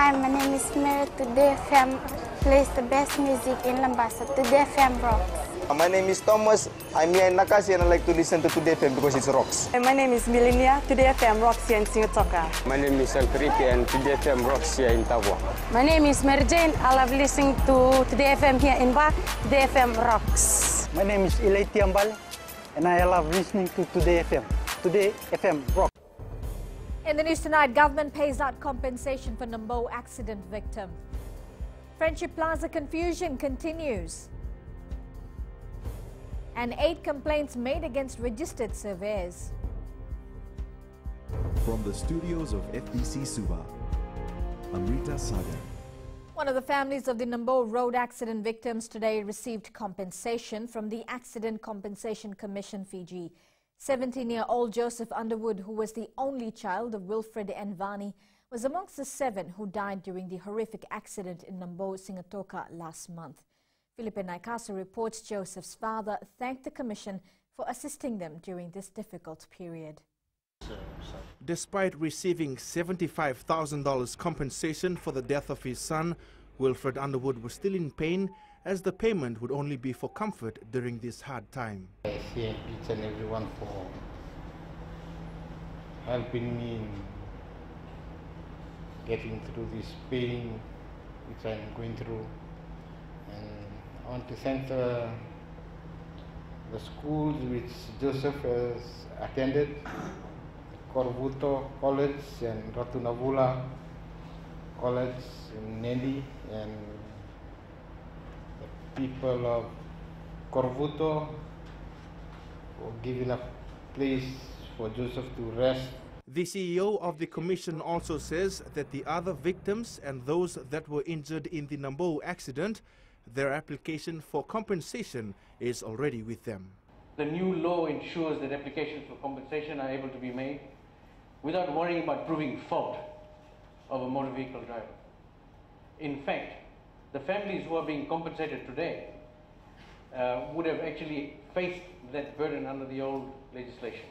Hi, my name is Mary. Today FM plays the best music in Lambasa. Today FM rocks. My name is Thomas. I'm here in Nakasi and I like to listen to Today FM because it rocks. My name is Milenia. Today FM rocks here in Singatoka. My name is Alfriti and Today FM rocks here in Tabwa. My name is Mary Jane. I love listening to Today FM here in Ba. Today FM rocks. My name is Ilay Tiambal and I love listening to Today FM. Today FM rocks. In the news tonight, government pays out compensation for Nambo accident victim. Friendship Plaza confusion continues. And 8 complaints made against registered surveyors. From the studios of FBC Suba, Amrita Sagar. One of the families of the Nambo road accident victims today received compensation from the Accident Compensation Commission Fiji. 17-year-old Joseph Underwood, who was the only child of Wilfred and Vani, was amongst the 7 who died during the horrific accident in Nambo, Singatoka last month. Philippe Naikasa reports Joseph's father thanked the Commission for assisting them during this difficult period. Despite receiving $75,000 compensation for the death of his son, Wilfred Underwood was still in pain, as the payment would only be for comfort during this hard time. I thank each and everyone for helping me in getting through this pain which I'm going through. And I want to thank the schools which Joseph has attended, Corvuto College and Ratunavula College in Nelly, and the people of Corvuto for giving a place for Joseph to rest. The CEO of the Commission also says that the other victims and those that were injured in the Nambo accident, their application for compensation is already with them. The new law ensures that applications for compensation are able to be made without worrying about proving fault of a motor vehicle driver. In fact, the families who are being compensated today would have actually faced that burden under the old legislation.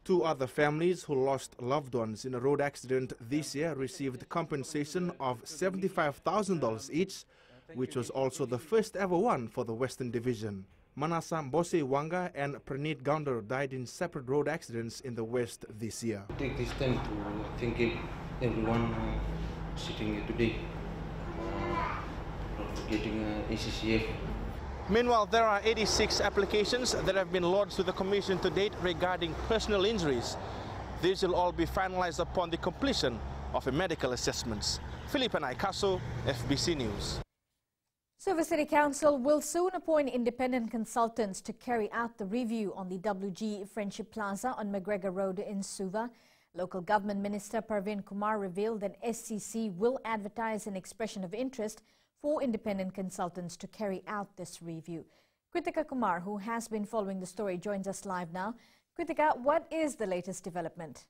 2 other families who lost loved ones in a road accident this year received compensation of $75,000 each, which was also the first ever one for the Western Division. Manasa Mbose Wanga and Praneet Gounder died in separate road accidents in the West this year. Take this time to thank everyone sitting here today, not forgetting ACCF. Meanwhile, there are 86 applications that have been lodged to the Commission to date regarding personal injuries. These will all be finalized upon the completion of a medical assessments. Philippe Naikaso, FBC News. Suva City Council will soon appoint independent consultants to carry out the review on the WG Friendship Plaza on McGregor Road in Suva. Local Government Minister Parveen Kumar revealed that SCC will advertise an expression of interest for independent consultants to carry out this review. Kritika Kumar, who has been following the story, joins us live now. Kritika, what is the latest development?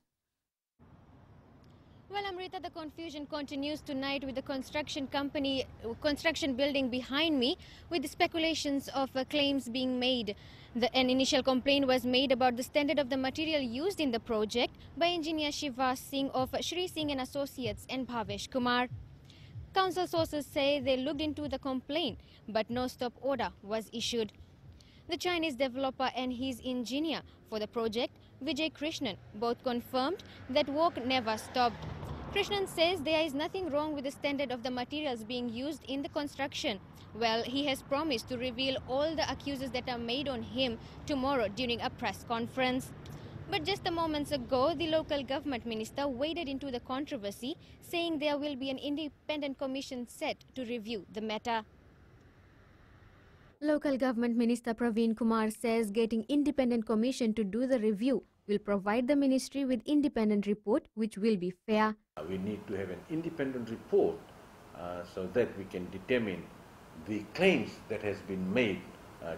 Well, Amrita, the confusion continues tonight with the construction building behind me, with the speculations of claims being made. An initial complaint was made about the standard of the material used in the project by engineer Shiva Singh of Shri Singh and Associates and Bhavesh Kumar. Council sources say they looked into the complaint, but no stop order was issued. The Chinese developer and his engineer for the project, Vijay Krishnan, both confirmed that work never stopped. Krishnan says there is nothing wrong with the standard of the materials being used in the construction. Well, he has promised to reveal all the accusations that are made on him tomorrow during a press conference. But just a moments ago, the local government minister waded into the controversy, saying there will be an independent commission set to review the matter. Local Government Minister Praveen Kumar says getting independent commission to do the review will provide the ministry with independent report which will be fair. We need to have an independent report so that we can determine the claims that has been made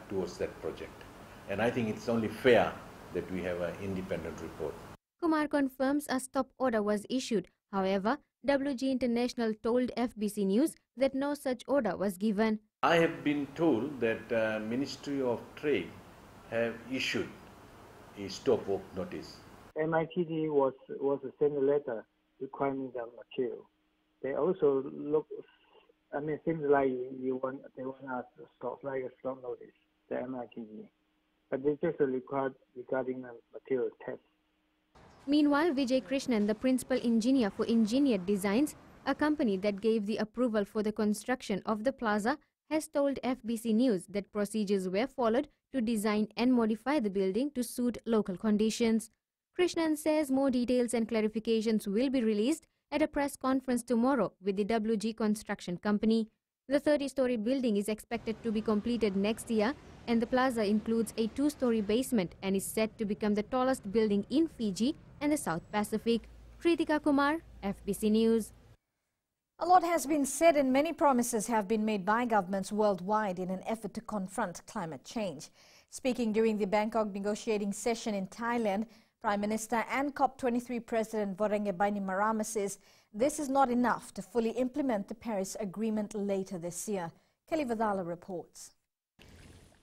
towards that project. And I think it's only fair that we have an independent report. Kumar confirms a stop order was issued. However, WG International told FBC News that no such order was given. I have been told that Ministry of Trade have issued a stop work notice. MITD was sent a letter requiring the material. they also look. I mean, it seems like they want us to stop, like a stop notice, the MITG, but they just required regarding the material test. Meanwhile, Vijay Krishnan, the principal engineer for Engineered Designs, a company that gave the approval for the construction of the plaza, has told FBC News that procedures were followed to design and modify the building to suit local conditions. Krishnan says more details and clarifications will be released at a press conference tomorrow with the WG Construction Company. The 30-story building is expected to be completed next year, and the plaza includes a 2-story basement and is set to become the tallest building in Fiji and the South Pacific. Kritika Kumar, FBC News. A lot has been said and many promises have been made by governments worldwide in an effort to confront climate change. Speaking during the Bangkok negotiating session in Thailand, Prime Minister and COP23 President Voreqe Bainimarama says this is not enough to fully implement the Paris Agreement later this year. Kelly Vadala reports.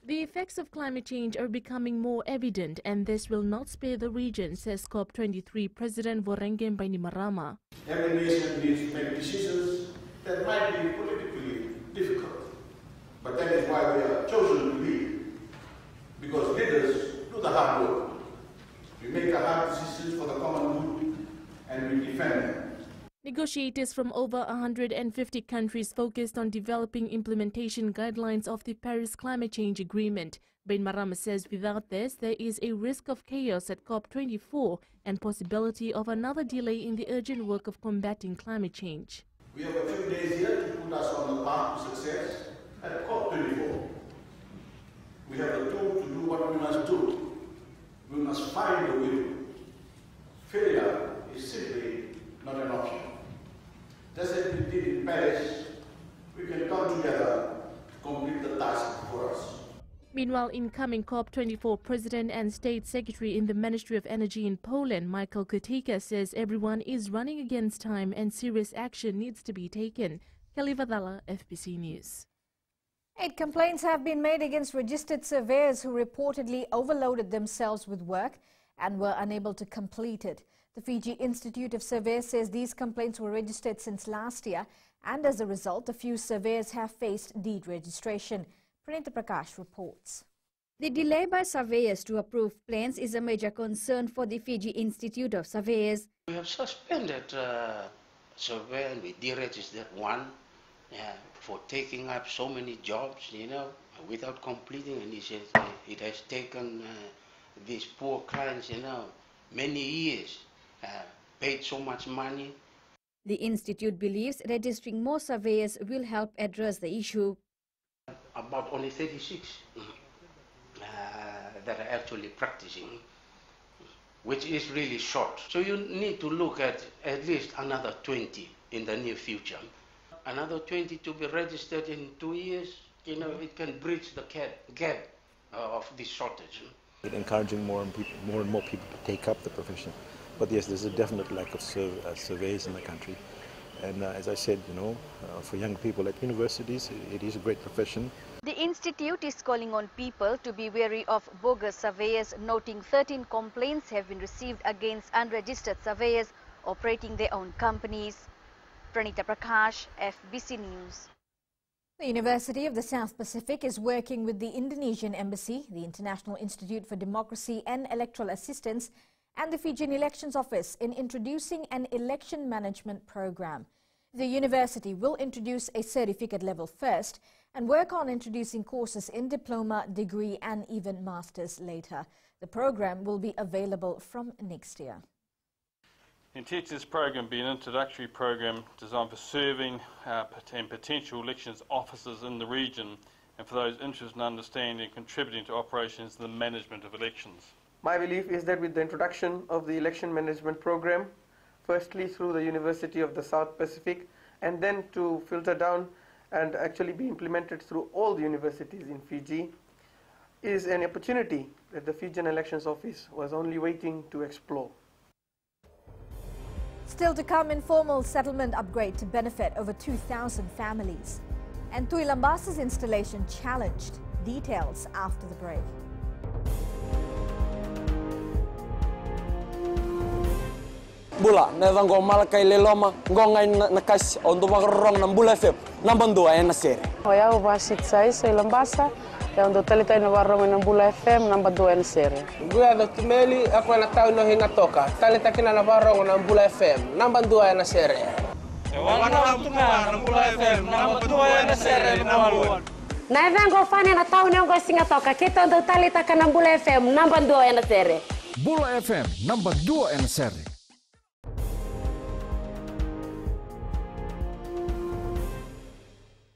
The effects of climate change are becoming more evident, and this will not spare the region, says COP23 President Voreqe Bainimarama. Every nation needs to make decisions that might be politically difficult, but that is why we are chosen to lead, because leaders do the hard work. We make the hard decisions for the common good and we defend them. Negotiators from over 150 countries focused on developing implementation guidelines of the Paris Climate Change Agreement. Bainimarama says without this, there is a risk of chaos at COP24 and possibility of another delay in the urgent work of combating climate change. We have a few days here to put us on the path to success at COP24. We have a tool to do what we must do. We must find a will. Failure is simply not an option. Just as we did in Paris, we can come together to complete the task before us. Meanwhile, incoming COP24 President and State Secretary in the Ministry of Energy in Poland, Michael Kutika, says everyone is running against time and serious action needs to be taken. Kelly Vadala, FBC News. 8 complaints have been made against registered surveyors who reportedly overloaded themselves with work and were unable to complete it. The Fiji Institute of Surveyors says these complaints were registered since last year, and as a result, a few surveyors have faced deregistration. Pranita Prakash reports. The delay by surveyors to approve plans is a major concern for the Fiji Institute of Surveyors. We have suspended surveyor and we deregistered one for taking up so many jobs, without completing. And he says it has taken these poor clients, many years, paid so much money. The Institute believes registering more surveyors will help address the issue. About only 36 that are actually practicing, which is really short. So you need to look at least another 20 in the near future. Another 20 to be registered in 2 years, it can bridge the gap of this shortage. Encouraging more and more people to take up the profession. But yes, there's a definite lack of surveys in the country. And as I said, for young people at universities, it is a great profession. The Institute is calling on people to be wary of bogus surveyors, noting 13 complaints have been received against unregistered surveyors operating their own companies. Pranita Prakash, FBC News. The University of the South Pacific is working with the Indonesian Embassy, the International Institute for Democracy and Electoral Assistance, and the Fijian Elections Office in introducing an election management program. The university will introduce a certificate level first and work on introducing courses in diploma, degree and even masters later. The program will be available from next year. Intended this program be an introductory program designed for serving and potential elections officers in the region and for those interested in understanding and contributing to operations in the management of elections. My belief is that with the introduction of the election management program, firstly through the University of the South Pacific, and then to filter down and actually be implemented through all the universities in Fiji, is an opportunity that the Fijian Elections Office was only waiting to explore. Still to come, informal settlement upgrade to benefit over 2,000 families. And Tui Lambasa's installation challenged. Details after the break. bula nevango malakai leloma ngongai nakas ondo magrong na bula FM nambando ay na sere hoya ubasit sai lambasa ya ondo talita na warong na bula FM nambando ay na sere gua do tumeli ako na tao no hinga toka talita kina na warong na bula FM nambando ay na sere wana tunga na bula FM nambando ay na sere nawaluan na vengo fane na tao no singa toka kita ondo talita kana bula FM nambando ay na sere Bula FM number 2 en seri.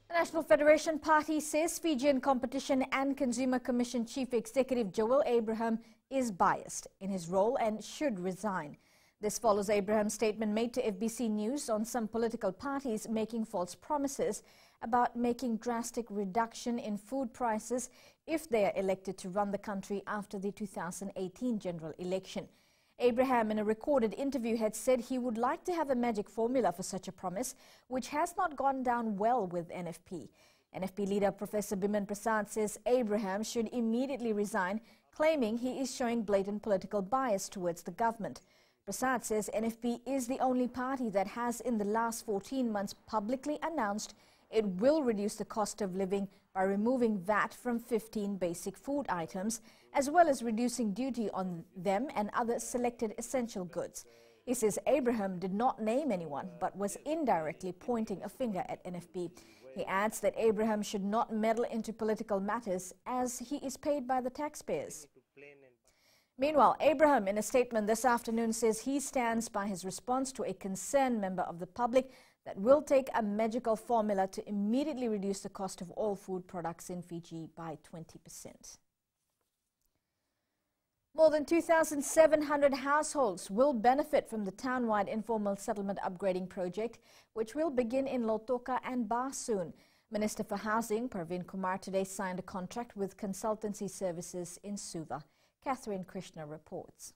The National Federation Party says Fijian Competition and Consumer Commission Chief Executive Joel Abraham is biased in his role and should resign. This follows Abraham's statement made to FBC News on some political parties making false promises about making drastic reduction in food prices if they are elected to run the country after the 2018 general election. Abraham, in a recorded interview, had said he would like to have a magic formula for such a promise, which has not gone down well with NFP. NFP leader Professor Biman Prasad says Abraham should immediately resign, claiming he is showing blatant political bias towards the government. Prasad says NFP is the only party that has in the last 14 months publicly announced it will reduce the cost of living by removing VAT from 15 basic food items, as well as reducing duty on them and other selected essential goods. He says Abraham did not name anyone, but was indirectly pointing a finger at NFP. He adds that Abraham should not meddle into political matters as he is paid by the taxpayers. Meanwhile, Abraham, in a statement this afternoon, says he stands by his response to a concerned member of the public that will take a magical formula to immediately reduce the cost of all food products in Fiji by 20%. More than 2,700 households will benefit from the town-wide informal settlement upgrading project, which will begin in Lautoka and Ba soon. Minister for Housing, Parveen Kumar, today signed a contract with consultancy services in Suva. Catherine Krishna reports.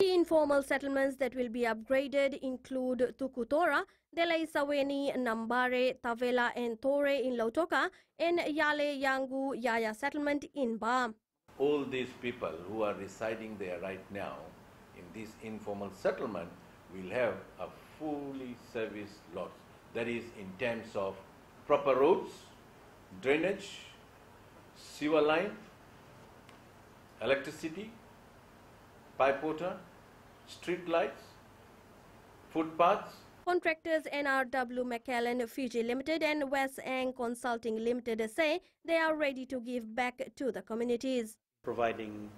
The informal settlements that will be upgraded include Tukutora, Delai Saweni, Nambare, Tavela and Tore in Lautoka, and Yale Yangu Yaya settlement in Ba. All these people who are residing there right now in this informal settlement will have a fully serviced lot. That is in terms of proper roads, drainage, sewer line, electricity, pipe water, street lights, footpaths. Contractors NRW McAllen Fiji Limited and West Ang Consulting Limited say they are ready to give back to the communities. Providing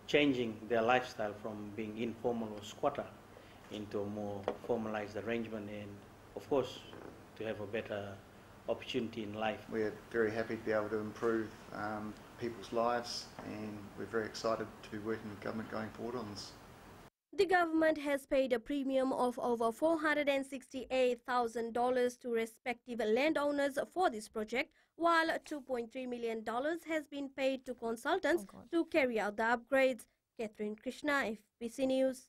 changing their lifestyle from being informal or squatter into a more formalized arrangement, and of course to have a better opportunity in life. We're very happy to be able to improve people's lives, and we're very excited to be working with government going forward on this. The government has paid a premium of over $468,000 to respective landowners for this project, while $2.3 million has been paid to consultants to carry out the upgrades. Catherine Krishna, FBC News.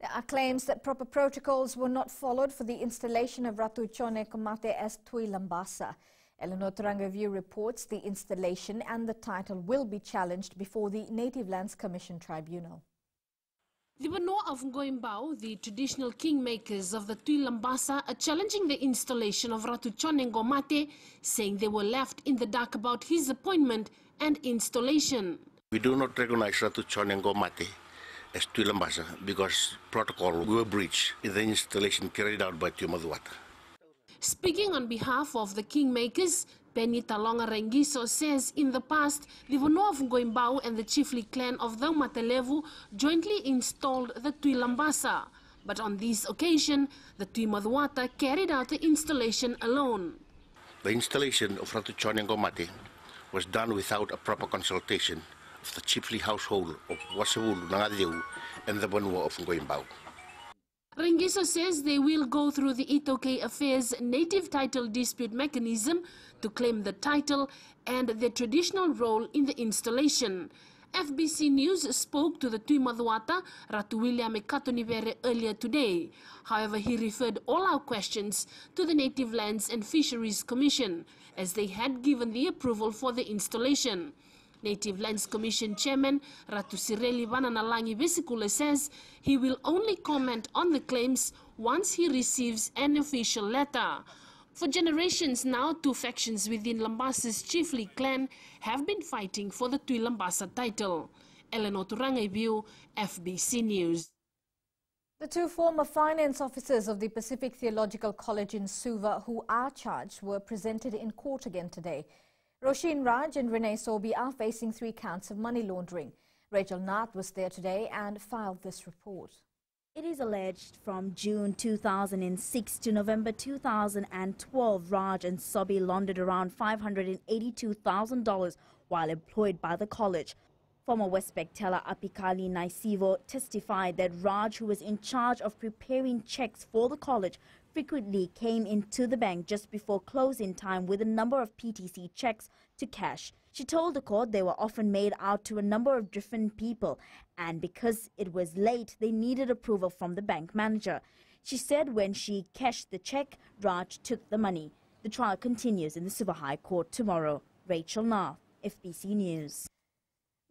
There are claims that proper protocols were not followed for the installation of Ratu Chone Komate as Tui Lambasa. Eleanor Tarangaview reports the installation and the title will be challenged before the Native Lands Commission Tribunal. The Wanoa of Ngoimbao, the traditional kingmakers of the Tui Lambasa, are challenging the installation of Ratu Chone Ngomate, saying they were left in the dark about his appointment and installation. We do not recognize Ratu Chone Ngomate as Tui Lambasa because protocol were breached in the installation carried out by Tui Maduata. Speaking on behalf of the kingmakers, Penny Talonga Rengiso says in the past, the Wanoa of Ngoimbao and the chiefly clan of the Matelevu jointly installed the Tui Lambasa. But on this occasion, the Tui Maduata carried out the installation alone. The installation of Ratu Chone Ngomate was done without a proper consultation of the chiefly household of Wasawulu Nangadeu and the Wanoa of Ngoimbao. Rengiso says they will go through the Itoke Affairs native title dispute mechanism to claim the title and their traditional role in the installation. FBC News spoke to the Tui Maduata, Ratu William Ekatonivere, earlier today. However, he referred all our questions to the Native Lands and Fisheries Commission, as they had given the approval for the installation. Native Lands Commission Chairman Ratu Sireli Vananalangi Vesikule says he will only comment on the claims once he receives an official letter. For generations now, two factions within Lambasa's chiefly clan have been fighting for the Tui Lambasa title. Eleanor Turangai, FBC News. The two former finance officers of the Pacific Theological College in Suva who are charged were presented in court again today. Roshin Raj and Renee Sobi are facing 3 counts of money laundering. Rachel Nath was there today and filed this report. It is alleged from June 2006 to November 2012, Raj and Sobi laundered around $582,000 while employed by the college. Former Westpac teller Apikali Naisivo testified that Raj, who was in charge of preparing checks for the college, frequently came into the bank just before closing time with a number of PTC checks to cash. She told the court they were often made out to a number of different people, and because it was late, they needed approval from the bank manager. She said when she cashed the check, Raj took the money. The trial continues in the Suva High Court tomorrow. Rachel Nath, FBC News.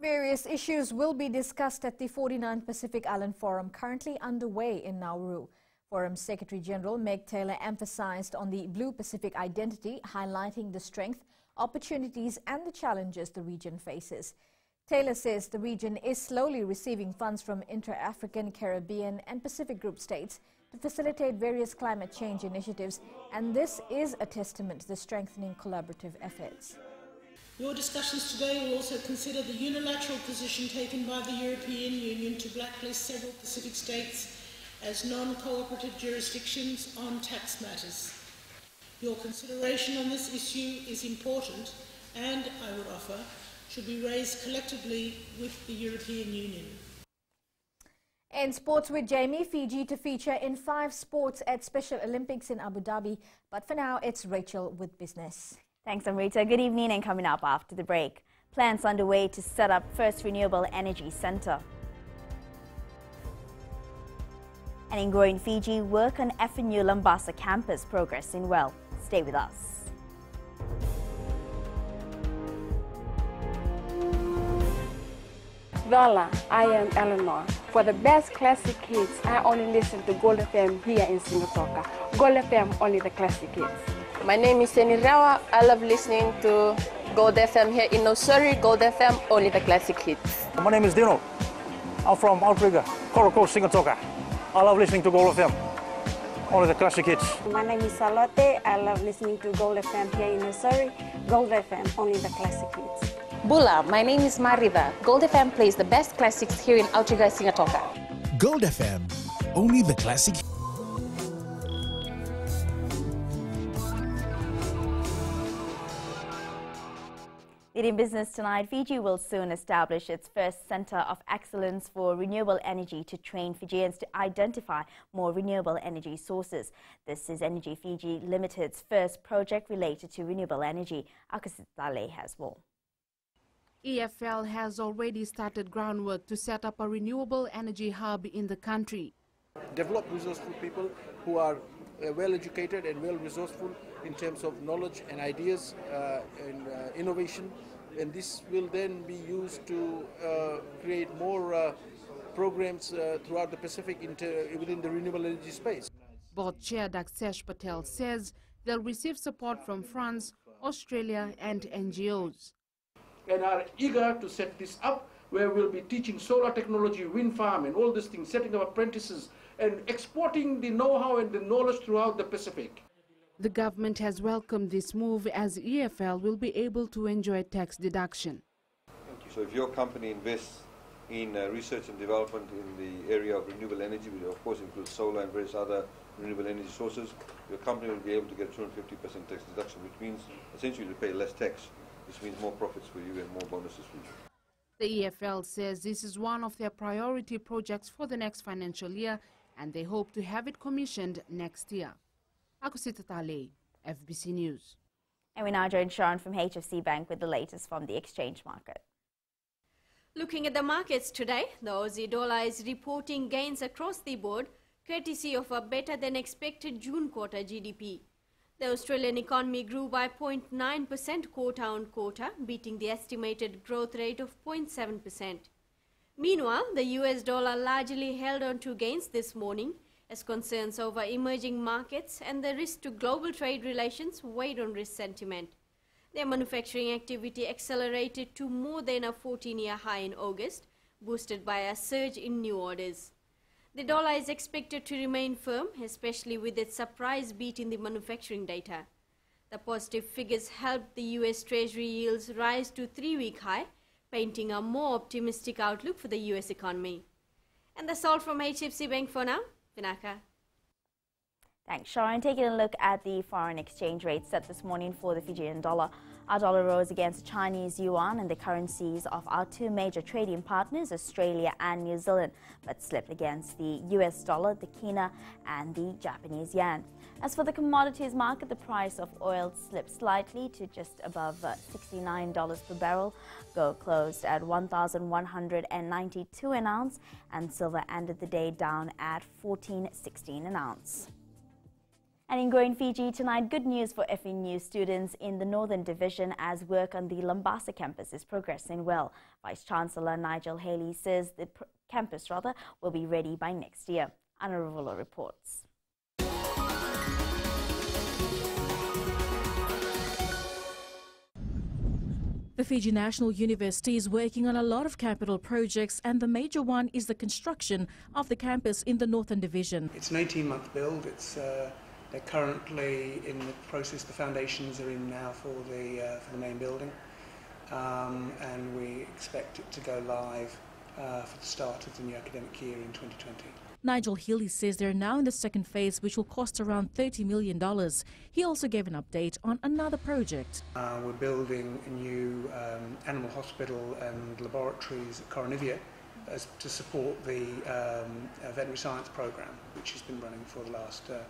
Various issues will be discussed at the 49th Pacific Island Forum currently underway in Nauru. Forum Secretary General Meg Taylor emphasized on the Blue Pacific identity, highlighting the strength, opportunities and the challenges the region faces. Taylor says the region is slowly receiving funds from inter-African, Caribbean and Pacific Group states to facilitate various climate change initiatives, and this is a testament to the strengthening collaborative efforts. Your discussions today will also consider the unilateral position taken by the European Union to blacklist several Pacific states as non-cooperative jurisdictions on tax matters. Your consideration on this issue is important and, I would offer, should be raised collectively with the European Union. In sports with Jamie, Fiji to feature in 5 sports at Special Olympics in Abu Dhabi. But for now, it's Rachel with business. Thanks, Amrita. Good evening, and coming up after the break. Plans underway to set up first renewable energy centre. And in growing Fiji, work on FNU Lambasa campus progressing well. Stay with us. Lola, I am Eleanor. For the best classic hits, I only listen to Gold FM here in Singapore. Gold FM, only the classic hits. My name is Seni Rawa. I love listening to Gold FM here in Nosuri. Gold FM, only the classic hits. My name is Dino. I'm from Outrigger, Coral Coast, Singapore. I love listening to Gold FM, only the classic hits. My name is Salote. I love listening to Gold FM here in Nosuri. Gold FM, only the classic hits. Bula, my name is Marida. Gold FM plays the best classics here in Outrigger, Singapore. Gold FM, only the classic. In business tonight, Fiji will soon establish its first Centre of Excellence for Renewable Energy to train Fijians to identify more renewable energy sources. This is Energy Fiji Limited's first project related to renewable energy. Akasitale has more. EFL has already started groundwork to set up a renewable energy hub in the country. Develop resourceful people who are well educated and well resourceful in terms of knowledge and ideas and innovation, and this will then be used to create more programs throughout the Pacific within the renewable energy space. Board Chair Daksesh Patel says they'll receive support from France, Australia and NGOs. And are eager to set this up, where we'll be teaching solar technology, wind farm and all these things, setting up apprentices and exporting the know-how and the knowledge throughout the Pacific. The government has welcomed this move as EFL will be able to enjoy tax deduction. So if your company invests in research and development in the area of renewable energy, which of course includes solar and various other renewable energy sources, your company will be able to get 250% tax deduction, which means essentially you pay less tax, which means more profits for you and more bonuses for you. The EFL says this is one of their priority projects for the next financial year, and they hope to have it commissioned next year. Akusita Tale, FBC News. And we now join Sharon from HFC Bank with the latest from the exchange market. Looking at the markets today, the Aussie dollar is reporting gains across the board, courtesy of a better than expected June quarter GDP. The Australian economy grew by 0.9% quarter-on-quarter, beating the estimated growth rate of 0.7%. Meanwhile, the US dollar largely held on to gains this morning as concerns over emerging markets and the risk to global trade relations weighed on risk sentiment. Their manufacturing activity accelerated to more than a 14-year high in August, boosted by a surge in new orders. The dollar is expected to remain firm, especially with its surprise beat in the manufacturing data. The positive figures helped the US Treasury yields rise to 3-week high, painting a more optimistic outlook for the US economy. And that's all from HFC Bank for now. Vinaka. Thanks, Sharon. Taking a look at the foreign exchange rate set this morning for the Fijian dollar. Our dollar rose against Chinese yuan and the currencies of our two major trading partners, Australia and New Zealand, but slipped against the US dollar, the kina and the Japanese yen. As for the commodities market, the price of oil slipped slightly to just above $69 per barrel. Gold closed at $1,192 an ounce, and silver ended the day down at $14.16 an ounce. And in growing Fiji tonight, good news for FNU students in the Northern Division as work on the Lambasa campus is progressing well. Vice-Chancellor Nigel Haley says the campus will be ready by next year. Anna Ravulo reports. The Fiji National University is working on a lot of capital projects, and the major one is the construction of the campus in the Northern Division. It's an 18-month build. They're currently in the process. The foundations are in now for the main building, and we expect it to go live for the start of the new academic year in 2020. Nigel Healy says they're now in the second phase, which will cost around $30 million. He also gave an update on another project. We're building a new animal hospital and laboratories at Coronivia to support the veterinary science program, which has been running for the last 4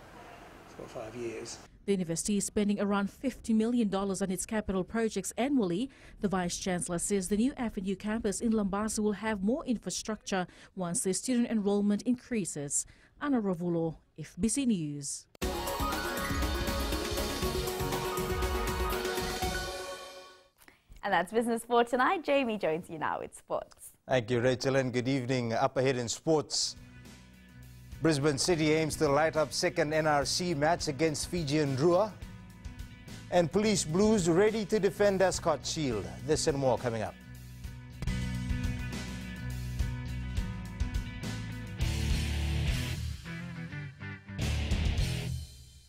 or 5 years. The university is spending around $50 million on its capital projects annually. The Vice-Chancellor says the new FNU campus in Lambasa will have more infrastructure once the student enrollment increases. Anna Ravulo, FBC News. And that's business for tonight. Jamie joins you now with sports. Thank you, Rachel, and good evening. Up ahead in sports, Brisbane City aims to light up second NRC match against Fijian Drua. And Police Blues ready to defend Ascot Shield. This and more coming up.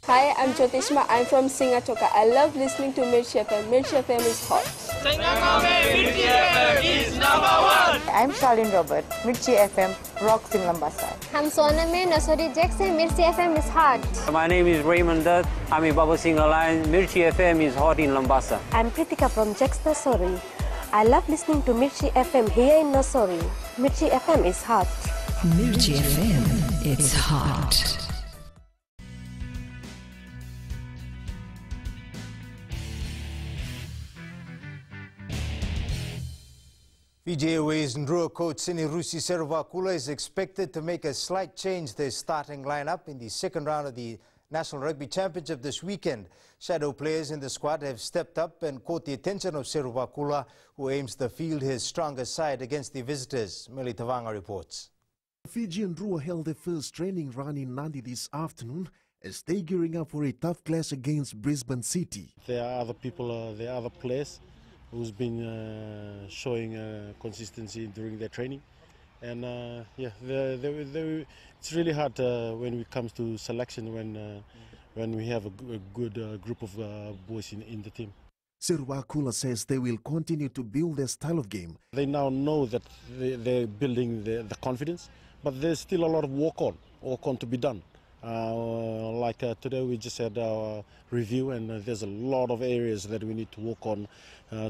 Hi, I'm Jyotishma. I'm from Singatoka. I love listening to Mirchi FM. Mirchi FM is hot. Mirchi FM is #1. I'm Charlene Robert. Mirchi FM rocks in Lambasa. I'm Soname Nasori Jackson. Mirchi FM is hot. My name is Raymond Dutt. I'm a Baba Singh Alliance. Mirchi FM is hot in Lambasa. I'm Pritika from Jax Nasori. I love listening to Mirchi FM here in Nasori. Mirchi FM is hot. Mirchi FM, it's hot. Fiji Airways Ndrua coach Sinirusi Servakula is expected to make a slight change to his starting lineup in the second round of the National Rugby Championship this weekend. Shadow players in the squad have stepped up and caught the attention of Servakula, who aims to field his strongest side against the visitors. Meli Tavanga reports. Fijian Ndrua held their first training run in Nandi this afternoon as they gearing up for a tough clash against Brisbane City. There are other people, there are other players who's been showing consistency during their training, and yeah, it's really hard when it comes to selection when we have a good group of boys in the team. Servakula says they will continue to build their style of game. They now know that they're building the confidence, but there's still a lot of work on to be done. Like today we just had our review, and there's a lot of areas that we need to work on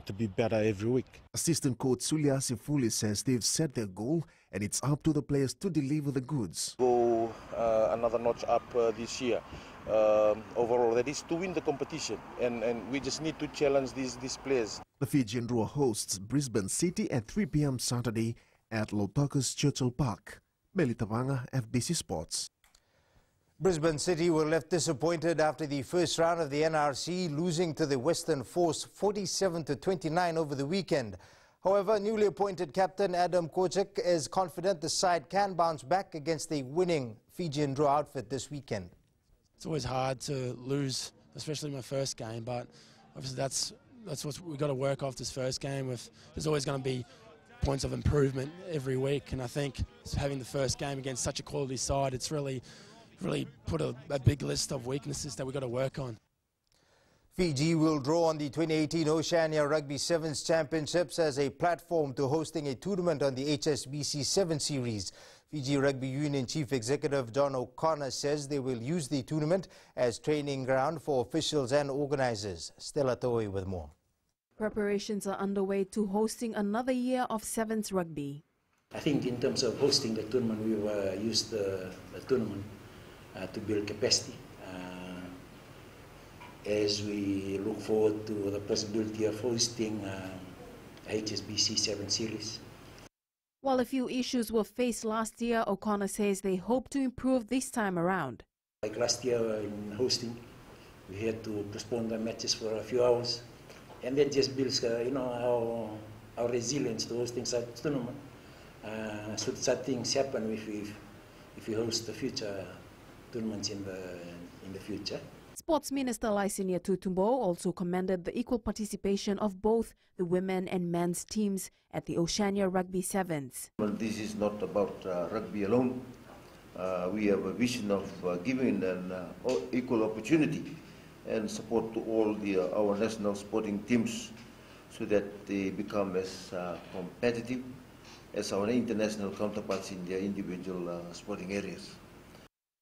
to be better every week. Assistant coach Sulia Sifuli says they've set their goal and it's up to the players to deliver the goods. Go another notch up this year. Overall, that is to win the competition, and we just need to challenge these players. The Fijian Drua hosts Brisbane City at 3 p.m. Saturday at Lautoka's Churchill Park. Meli Tavanga, FBC Sports. Brisbane City were left disappointed after the first round of the NRC, losing to the Western Force 47-29 over the weekend. However, newly appointed captain Adam Kocek is confident the side can bounce back against the winning Fijian draw outfit this weekend. It's always hard to lose, especially my first game, but obviously that's what we've got to work off this first game with. There's always going to be points of improvement every week, and I think having the first game against such a quality side, it's really put a big list of weaknesses that we've got to work on. Fiji will draw on the 2018 Oceania Rugby Sevens Championships as a platform to hosting a tournament on the HSBC 7 Series. Fiji Rugby Union Chief Executive John O'Connor says they will use the tournament as training ground for officials and organizers. Stella Toi with more. Preparations are underway to hosting another year of Sevens Rugby. I think in terms of hosting the tournament, we've used the tournament to build capacity as we look forward to the possibility of hosting HSBC 7 Series. While a few issues were faced last year, O'Connor says they hope to improve this time around. Like last year in hosting, we had to postpone the matches for a few hours, and that just builds our resilience to hosting such tournament. Should such things happen if we host the future tournaments in the future. Sports Minister Laisinia Tutumbo also commended the equal participation of both the women and men's teams at the Oceania Rugby Sevens. Well, this is not about rugby alone. We have a vision of giving an equal opportunity and support to all our national sporting teams so that they become as competitive as our international counterparts in their individual sporting areas.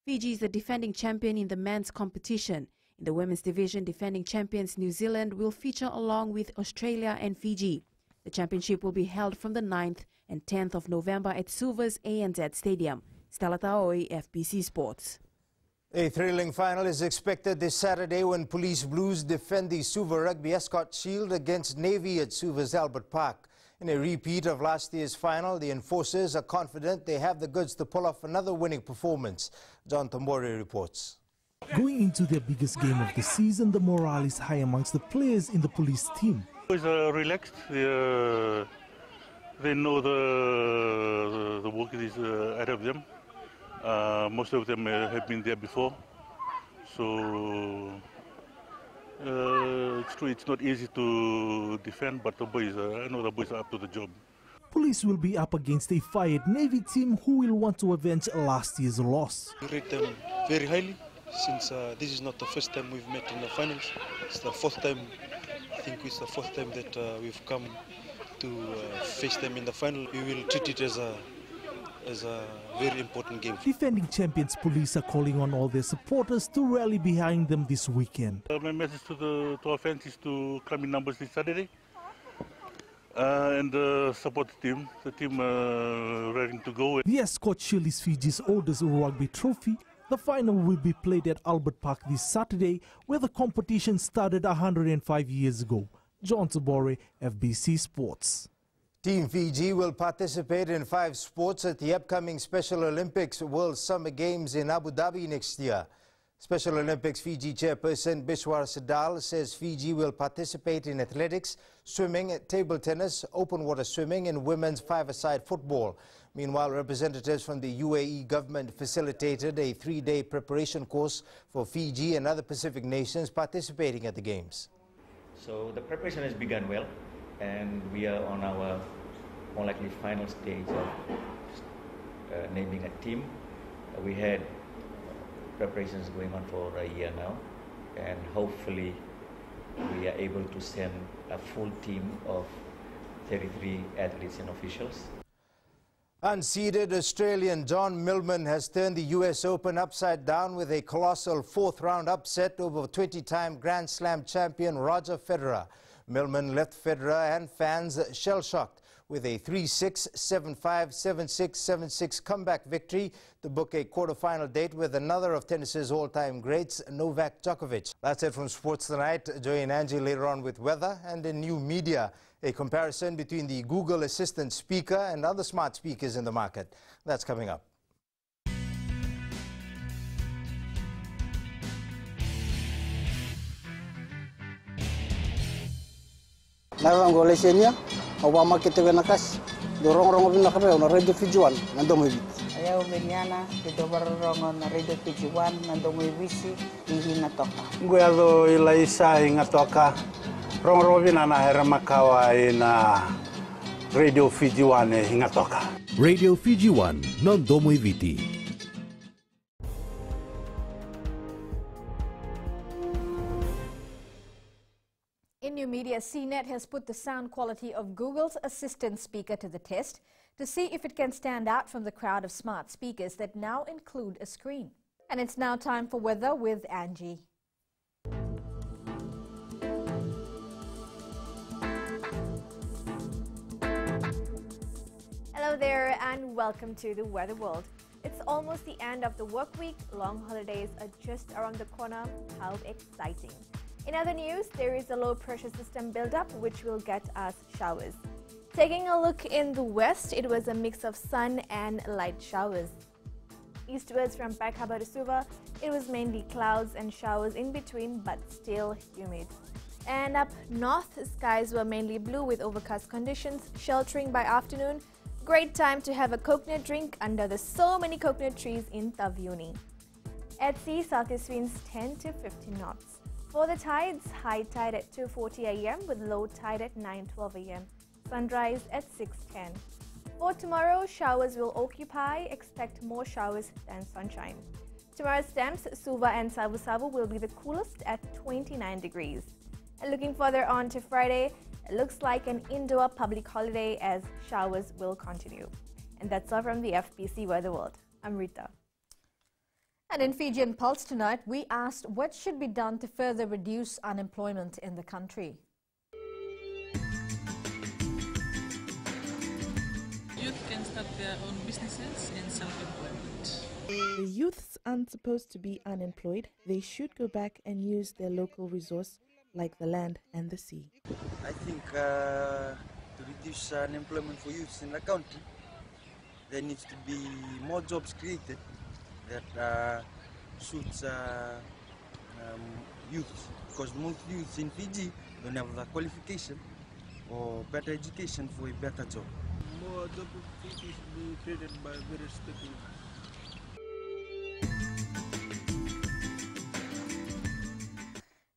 Fiji is the defending champion in the men's competition. In the women's division, defending champions New Zealand will feature along with Australia and Fiji. The championship will be held from the 9th and 10th of November at Suva's ANZ Stadium. Stella Taoi, FBC Sports. A thrilling final is expected this Saturday when Police Blues defend the Suva Rugby Escort Shield against Navy at Suva's Albert Park. In a repeat of last year's final, the enforcers are confident they have the goods to pull off another winning performance. John Tambori reports. Going into their biggest game of the season, the morale is high amongst the players in the police team. It's relaxed. They know the work is ahead of them. Most of them have been there before. So it's true, it's not easy to defend, but the boys, I know the boys are up to the job. Police will be up against a fired Navy team who will want to avenge last year's loss. We rate them very highly since this is not the first time we've met in the finals. It's the fourth time, I think it's the fourth time that we've come to face them in the final. We will treat it as a very important game. Defending champions Police are calling on all their supporters to rally behind them this weekend. My message to our fans is to come in numbers this Saturday and support the team ready to go. The Escort Shield is Fiji's oldest rugby trophy. The final will be played at Albert Park this Saturday, where the competition started 105 years ago. John Tabore, FBC Sports. Team Fiji will participate in 5 sports at the upcoming Special Olympics World Summer Games in Abu Dhabi next year. Special Olympics Fiji chairperson Bishwar Sadal says Fiji will participate in athletics, swimming, table tennis, open water swimming and women's five-a-side football. Meanwhile, representatives from the UAE government facilitated a 3-day preparation course for Fiji and other Pacific nations participating at the Games. So the preparation has begun well, and we are on our more likely final stage of naming a team. We had preparations going on for a year now, and hopefully we are able to send a full team of 33 athletes and officials. Unseeded Australian John Millman has turned the US Open upside down with a colossal 4th-round upset over 20-time Grand Slam champion Roger Federer. Millman left Federer and fans shell-shocked with a 3-6, 7-5, 7-6, 7-6 comeback victory to book a quarter-final date with another of tennis's all-time greats, Novak Djokovic. That's it from Sports Tonight. Join Angie later on with weather and in new media, a comparison between the Google Assistant speaker and other smart speakers in the market. That's coming up. Narang golesenya, Obama kita nakas, dorong binakabe on Radio Fiji 1 nandomibit. Ayaw benyana, dito barong na Radio Fiji 1 nandomibisi ihingatoka. Nguado ilaisa ingatoka. Rong binana heramakawa ina Radio Fiji 1 hingatoka. Radio Fiji 1 nandomibiti. In new media, CNET has put the sound quality of Google's Assistant speaker to the test to see if it can stand out from the crowd of smart speakers that now include a screen. And it's now time for weather with Angie. Hello there and welcome to the Weather World. It's almost the end of the work week. Long holidays are just around the corner. How exciting. In other news, there is a low pressure system buildup which will get us showers. Taking a look in the west, it was a mix of sun and light showers. Eastwards from Pakaba to Suva, it was mainly clouds and showers in between, but still humid. And up north, skies were mainly blue with overcast conditions, sheltering by afternoon. Great time to have a coconut drink under the so many coconut trees in Tavyuni. At sea, southeast winds 10 to 15 knots. For the tides, high tide at 2:40 a.m. with low tide at 9:12 a.m. Sunrise at 6:10. For tomorrow, showers will occupy. Expect more showers than sunshine. Tomorrow's temps, Suva and Savu Savu will be the coolest at 29 degrees. And looking further on to Friday, it looks like an indoor public holiday as showers will continue. And that's all from the FBC Weather World. I'm Rita. And in Fijian Pulse tonight, we asked what should be done to further reduce unemployment in the country. Youth can start their own businesses and self-employment. The youths aren't supposed to be unemployed. They should go back and use their local resource like the land and the sea. I think to reduce unemployment for youths in the country, there needs to be more jobs created that suits youth, because most youths in Fiji don't have the qualification or better education for a better job. More job opportunities be created by various stakeholders.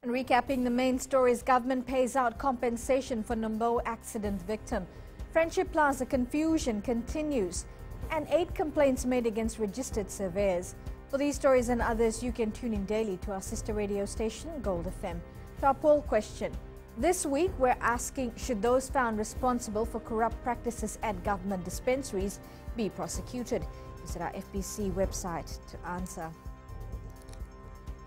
And recapping the main stories, government pays out compensation for Nombo accident victim. Friendship Plaza confusion continues. And 8 complaints made against registered surveyors. For these stories and others, you can tune in daily to our sister radio station, Gold FM. To our poll question, this week we're asking, should those found responsible for corrupt practices at government dispensaries be prosecuted? Visit our FBC website to answer.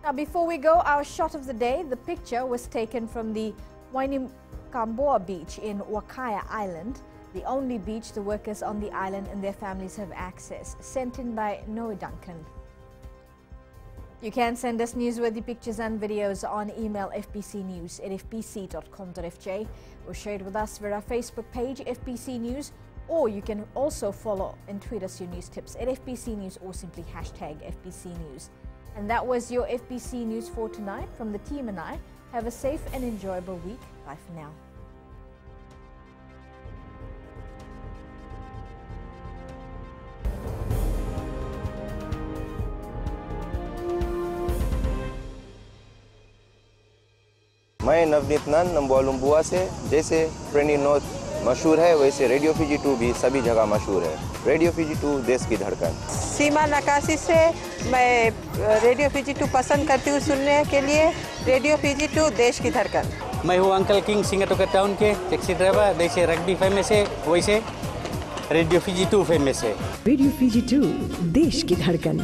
Now, before we go, our shot of the day, the picture was taken from the Wainikamboa beach in Wakaya Island, the only beach the workers on the island and their families have access, sent in by Noe Duncan. You can send us newsworthy pictures and videos on email fbcnews@fbc.com.fj or share it with us via our Facebook page, FBC News, or you can also follow and tweet us your news tips at FBC News or simply #FBC News. And that was your FBC News for tonight. From the team and I, have a safe and enjoyable week. Bye for now. मैं नवनीत नंद नंबोलुम्बुआ से। जैसे फ्रेंडी north मशहूर है, वैसे radio Fiji 2 भी सभी जगह मशहूर है। रेडियो फीजी 2 देश की धड़कन। सीमा नकाशी से मैं रेडियो फीजी 2 पसंद करती हूँ सुनने के लिए। रेडियो फीजी 2 देश की धड़कन। मैं हूँ अंकल किंग सिंगाटोका टाउन के टैक्सी ड्राइवर। जैसे रग्बी फेमस है, वैसे रेडियो फीजी 2 फेमस है। रेडियो फीजी 2 देश की धड़कन।